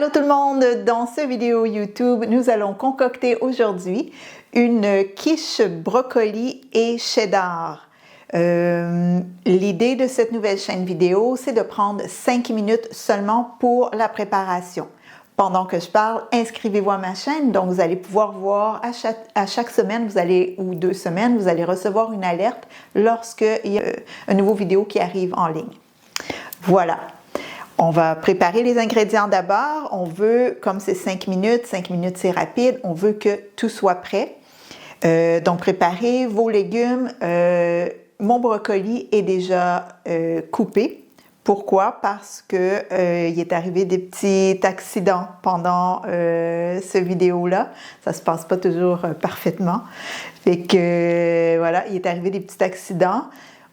Allô tout le monde! Dans cette vidéo YouTube, nous allons concocter aujourd'hui une quiche brocoli et cheddar. L'idée de cette nouvelle chaîne vidéo, c'est de prendre 5 minutes seulement pour la préparation. Pendant que je parle, inscrivez-vous à ma chaîne, donc vous allez pouvoir voir à chaque semaine, ou 2 semaines, vous allez recevoir une alerte lorsqu'il y a une nouvelle vidéo qui arrive en ligne. Voilà. On va préparer les ingrédients d'abord. On veut, comme c'est 5 minutes c'est rapide, on veut que tout soit prêt. Donc, préparez vos légumes. Mon brocoli est déjà coupé. Pourquoi? Parce que il est arrivé des petits accidents pendant cette vidéo-là. Ça se passe pas toujours parfaitement. Fait que, voilà, il est arrivé des petits accidents.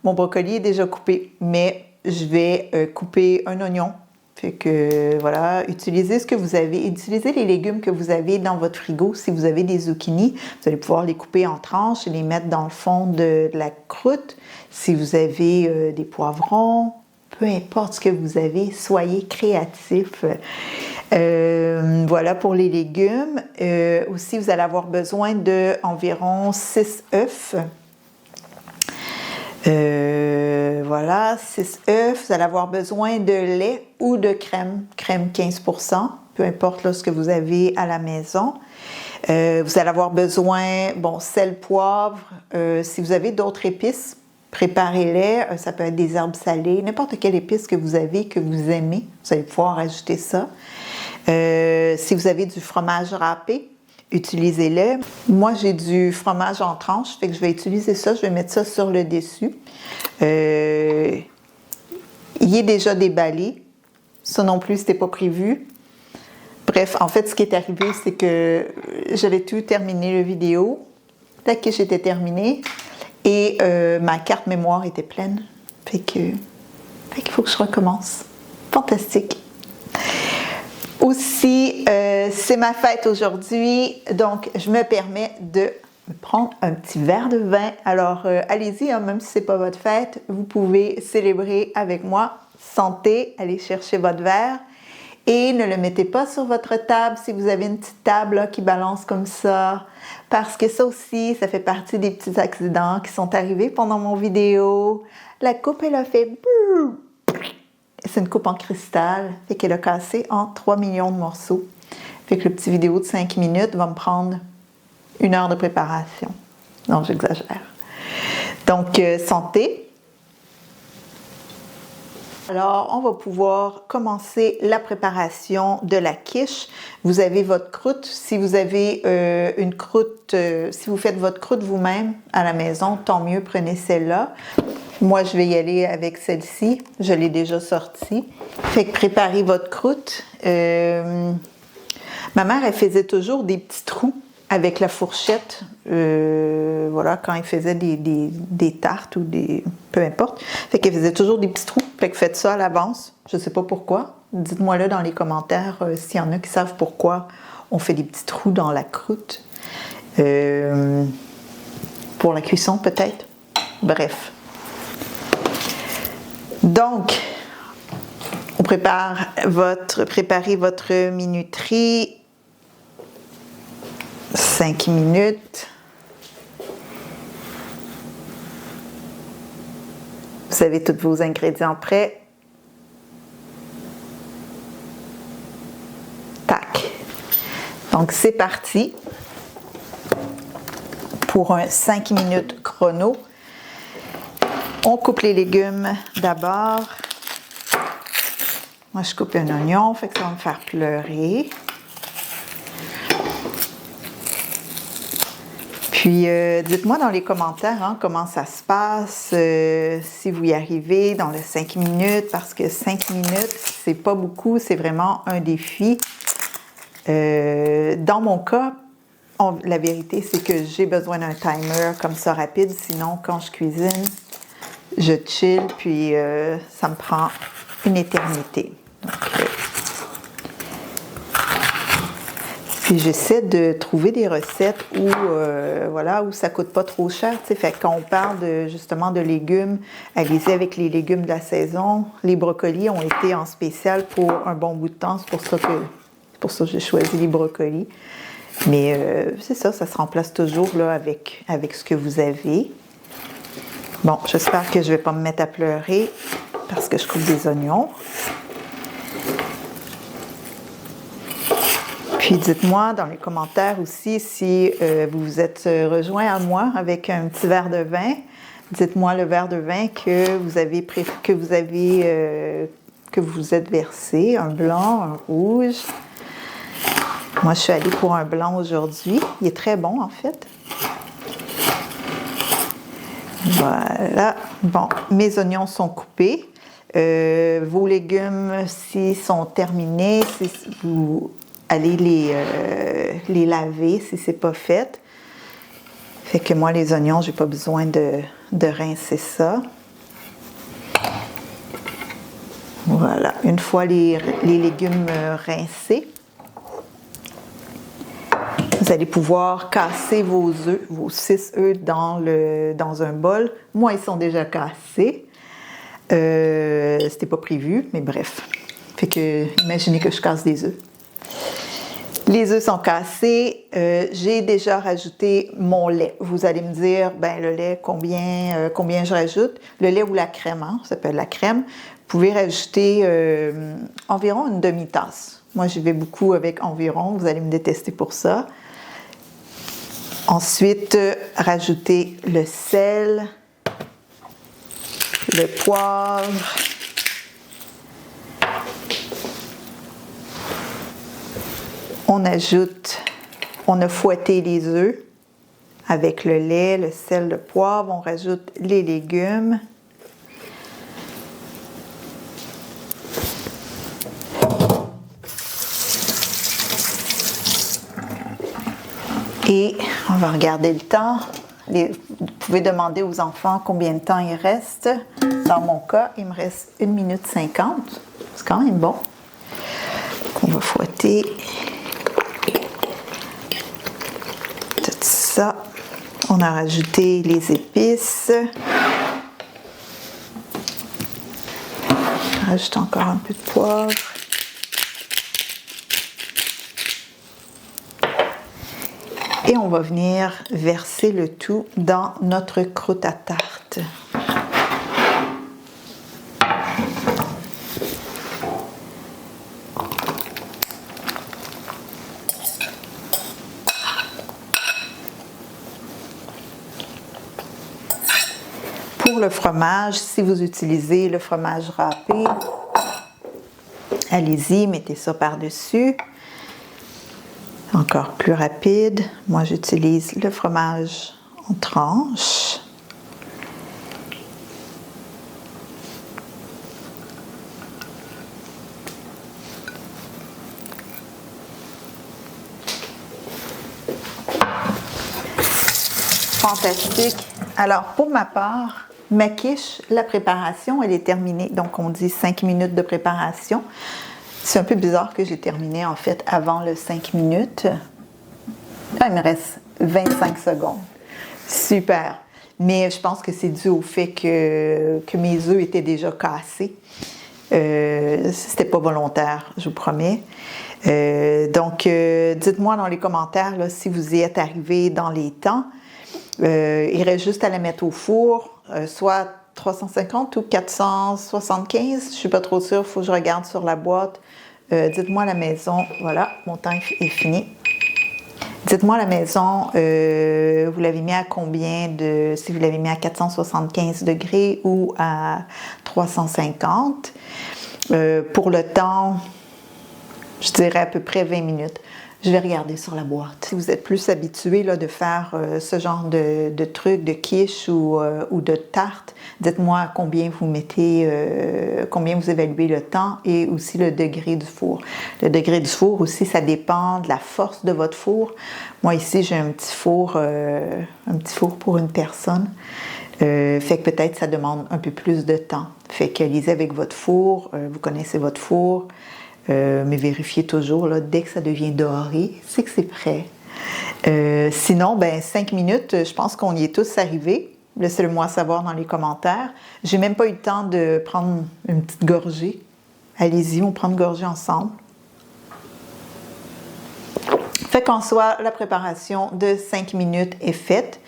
Mon brocoli est déjà coupé, mais je vais couper un oignon. Fait que voilà, utilisez ce que vous avez, utilisez les légumes que vous avez dans votre frigo. Si vous avez des zucchini, vous allez pouvoir les couper en tranches et les mettre dans le fond de la croûte. Si vous avez des poivrons, peu importe ce que vous avez, soyez créatifs. Voilà pour les légumes. Aussi, vous allez avoir besoin d'environ 6 œufs. Voilà, 6 œufs. Vous allez avoir besoin de lait ou de crème 15%, peu importe là, ce que vous avez à la maison. Vous allez avoir besoin, sel, poivre. Si vous avez d'autres épices, préparez-les. Ça peut être des herbes salées, n'importe quelle épice que vous avez, que vous aimez. Vous allez pouvoir ajouter ça. Si vous avez du fromage râpé, utilisez-le. Moi, j'ai du fromage en tranches, fait que je vais utiliser ça. Je vais mettre ça sur le dessus. Il est déjà déballé. Ça non plus, c'était pas prévu. Bref, en fait, ce qui est arrivé, c'est que j'avais tout terminé la vidéo. La quiche était terminée et ma carte mémoire était pleine. Fait qu'il faut que je recommence. Fantastique. Aussi, c'est ma fête aujourd'hui, donc je me permets de prendre un petit verre de vin. Alors, allez-y, hein, même si ce n'est pas votre fête, vous pouvez célébrer avec moi. Santé, allez chercher votre verre et ne le mettez pas sur votre table si vous avez une petite table là, qui balance comme ça, parce que ça aussi, ça fait partie des petits accidents qui sont arrivés pendant mon vidéo. La coupe, elle a fait... C'est une coupe en cristal, fait qu'elle a cassé en 3 millions de morceaux. Fait que le petit vidéo de 5 minutes va me prendre 1 heure de préparation. Non, j'exagère. Donc, santé. Alors, on va pouvoir commencer la préparation de la quiche. Vous avez votre croûte. Si vous avez une croûte, si vous faites votre croûte vous-même à la maison, tant mieux, prenez celle-là. Moi, je vais y aller avec celle-ci. Je l'ai déjà sortie. Fait que préparez votre croûte. Ma mère, elle faisait toujours des petits trous avec la fourchette. Voilà, quand elle faisait des tartes ou des... peu importe. Fait qu'elle faisait toujours des petits trous. Fait que faites ça à l'avance. Je ne sais pas pourquoi. Dites-moi là dans les commentaires s'il y en a qui savent pourquoi on fait des petits trous dans la croûte. Pour la cuisson, peut-être. Bref. Donc, on préparez votre minuterie. 5 minutes. Vous avez tous vos ingrédients prêts. Tac. Donc, c'est parti pour un 5 minutes chrono. On coupe les légumes d'abord. Moi, je coupe un oignon, fait que ça va me faire pleurer. Puis, dites-moi dans les commentaires comment ça se passe, si vous y arrivez dans les 5 minutes, parce que 5 minutes, c'est pas beaucoup, c'est vraiment un défi. Dans mon cas, la vérité, c'est que j'ai besoin d'un timer comme ça rapide, sinon, quand je cuisine, je chill, puis ça me prend une éternité. Donc, puis j'essaie de trouver des recettes où ça ne coûte pas trop cher. Fait quand on parle justement de légumes, allez-y avec les légumes de la saison. Les brocolis ont été en spécial pour un bon bout de temps. C'est pour ça que pour ça que j'ai choisi les brocolis. Mais c'est ça se remplace toujours là, avec ce que vous avez. Bon, j'espère que je ne vais pas me mettre à pleurer parce que je coupe des oignons. Puis dites-moi dans les commentaires aussi si vous vous êtes rejoint à moi avec un petit verre de vin. Dites-moi le verre de vin que vous êtes versé, un blanc, un rouge. Moi, je suis allée pour un blanc aujourd'hui. Il est très bon, en fait. Voilà. Bon, mes oignons sont coupés. Vos légumes, s'ils sont terminés, si vous allez les laver si ce n'est pas fait. Fait que moi, les oignons, j'ai pas besoin de rincer ça. Voilà. Une fois les légumes rincés, vous allez pouvoir casser vos œufs, vos 6 œufs dans un bol. Moi, ils sont déjà cassés. C'était pas prévu, mais bref. Fait que, imaginez que je casse des œufs. Les œufs sont cassés. J'ai déjà rajouté mon lait. Vous allez me dire, ben le lait, combien je rajoute? Le lait ou la crème, hein? Ça s'appelle la crème. Vous pouvez rajouter environ une demi-tasse. Moi, j'y vais beaucoup avec environ. Vous allez me détester pour ça. Ensuite, rajouter le sel, le poivre, on a fouetté les œufs avec le lait, le sel, le poivre, on rajoute les légumes. Et on va regarder le temps. Vous pouvez demander aux enfants combien de temps il reste. Dans mon cas, il me reste 1 minute 50. C'est quand même bon. On va fouetter tout ça. On a rajouté les épices. On rajoute encore un peu de poivre. Et on va venir verser le tout dans notre croûte à tarte. Pour le fromage, si vous utilisez le fromage râpé, allez-y, mettez ça par-dessus. Encore plus rapide, moi j'utilise le fromage en tranches. Fantastique. Alors pour ma part, ma quiche, la préparation, elle est terminée. Donc on dit 5 minutes de préparation. C'est un peu bizarre que j'ai terminé en fait avant le 5 minutes. Là, il me reste 25 secondes. Super. Mais je pense que c'est dû au fait que mes œufs étaient déjà cassés. C'était pas volontaire, je vous promets. Donc, dites-moi dans les commentaires là, si vous y êtes arrivé dans les temps. Il reste juste à la mettre au four, soit 350 ou 475, je ne suis pas trop sûre, il faut que je regarde sur la boîte. Dites-moi à la maison, voilà, mon temps est fini. Dites-moi à la maison, vous l'avez mis à combien si vous l'avez mis à 475 degrés ou à 350. Pour le temps, je dirais à peu près 20 minutes. Je vais regarder sur la boîte. Si vous êtes plus habitué là, de faire ce genre de trucs, de quiche ou de tarte, dites-moi combien vous mettez, combien vous évaluez le temps et aussi le degré du four. Le degré du four aussi, ça dépend de la force de votre four. Moi ici, j'ai un petit four pour une personne. Fait que peut-être ça demande un peu plus de temps. Fait que lisez avec votre four, vous connaissez votre four. Mais vérifiez toujours, là, dès que ça devient doré, c'est que c'est prêt. Sinon, 5 minutes, je pense qu'on y est tous arrivés. Laissez-le-moi savoir dans les commentaires. J'ai même pas eu le temps de prendre une petite gorgée. Allez-y, on prend une gorgée ensemble. Fait qu'en soi, la préparation de 5 minutes est faite.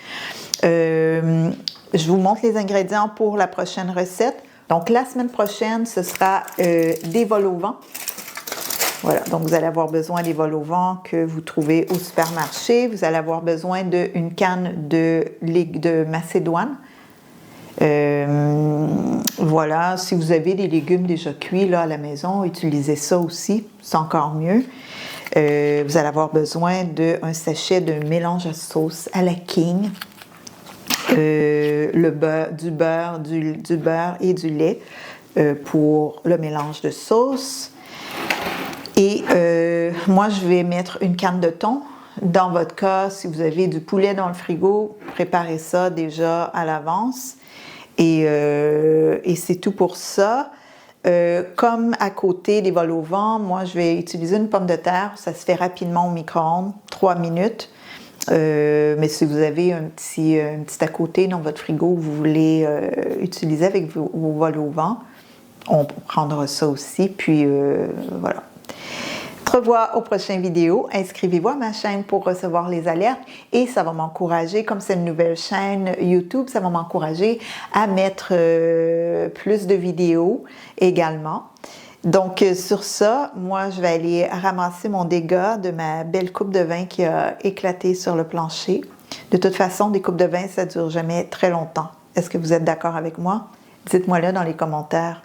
Je vous montre les ingrédients pour la prochaine recette. Donc, la semaine prochaine, ce sera des vols au vent. Voilà, donc vous allez avoir besoin des vols au vent que vous trouvez au supermarché. Vous allez avoir besoin d'une canne de macédoine. Voilà, si vous avez des légumes déjà cuits là, à la maison, utilisez ça aussi, c'est encore mieux. Vous allez avoir besoin d'un sachet de mélange à sauce à la King. Du beurre et du lait pour le mélange de sauce. Et moi, je vais mettre une canne de thon. Dans votre cas, si vous avez du poulet dans le frigo, préparez ça déjà à l'avance. Et c'est tout pour ça. Comme à côté des vols au vent, moi, je vais utiliser une pomme de terre. Ça se fait rapidement au micro-ondes, 3 minutes. Mais si vous avez un petit à côté dans votre frigo que vous voulez utiliser avec vos vols au vent, on prendra ça aussi. Puis voilà. On se revoit aux prochaines vidéos. Inscrivez-vous à ma chaîne pour recevoir les alertes et ça va m'encourager, comme c'est une nouvelle chaîne YouTube, ça va m'encourager à mettre plus de vidéos également. Donc, sur ça, moi, je vais aller ramasser mon dégât de ma belle coupe de vin qui a éclaté sur le plancher. De toute façon, des coupes de vin, ça ne dure jamais très longtemps. Est-ce que vous êtes d'accord avec moi? Dites-moi là dans les commentaires.